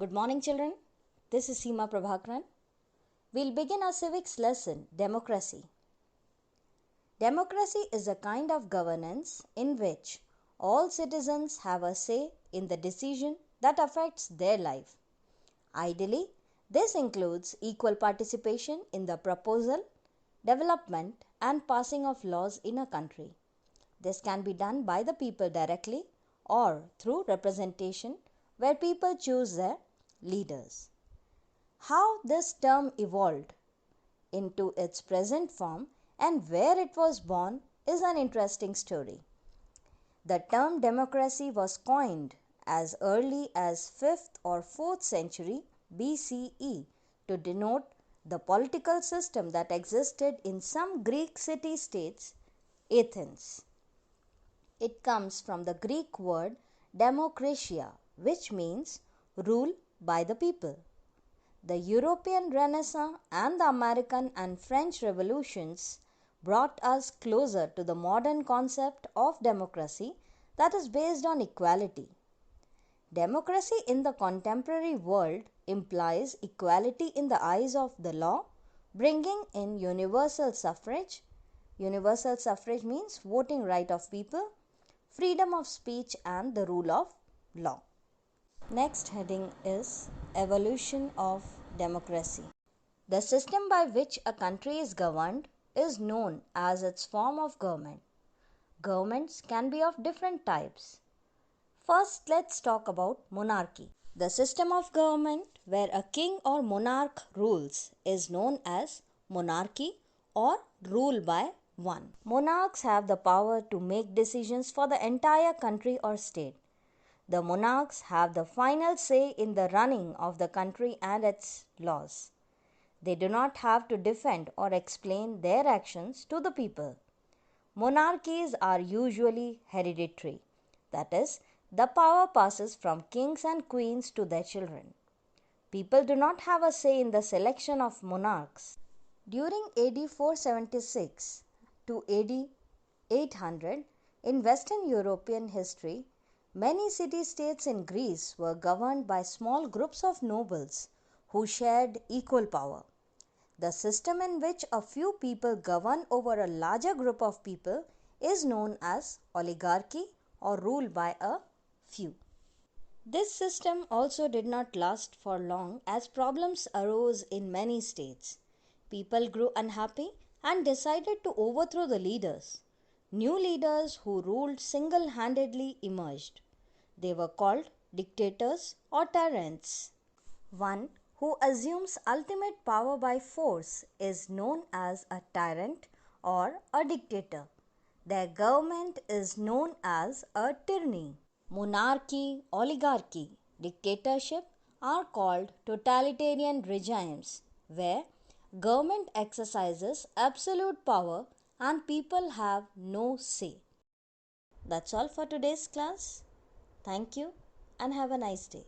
Good morning, children. This is Seema Prabhakaran. We'll begin our civics lesson, Democracy. Democracy is a kind of governance in which all citizens have a say in the decision that affects their life. Ideally, this includes equal participation in the proposal, development, and passing of laws in a country. This can be done by the people directly or through representation, where people choose their leaders. How this term evolved into its present form and where it was born is an interesting story. The term democracy was coined as early as 5th or 4th century BCE to denote the political system that existed in some Greek city-states, Athens. It comes from the Greek word demokratia, which means rule by the people. The European Renaissance and the American and French revolutions brought us closer to the modern concept of democracy that is based on equality. Democracy in the contemporary world implies equality in the eyes of the law, bringing in universal suffrage. Universal suffrage means voting right of people, freedom of speech, and the rule of law. Next heading is Evolution of Democracy. The system by which a country is governed is known as its form of government. Governments can be of different types. First, let's talk about monarchy. The system of government where a king or monarch rules is known as monarchy or rule by one. Monarchs have the power to make decisions for the entire country or state. The monarchs have the final say in the running of the country and its laws. They do not have to defend or explain their actions to the people. Monarchies are usually hereditary, that is, the power passes from kings and queens to their children. People do not have a say in the selection of monarchs. During AD 476 to AD 800, in Western European history, many city-states in Greece were governed by small groups of nobles who shared equal power. The system in which a few people govern over a larger group of people is known as oligarchy or rule by a few. This system also did not last for long as problems arose in many states. People grew unhappy and decided to overthrow the leaders. New leaders who ruled single-handedly emerged. They were called dictators or tyrants. One who assumes ultimate power by force is known as a tyrant or a dictator. Their government is known as a tyranny. Monarchy, oligarchy, dictatorship are called totalitarian regimes where government exercises absolute power and people have no say. That's all for today's class. Thank you and have a nice day.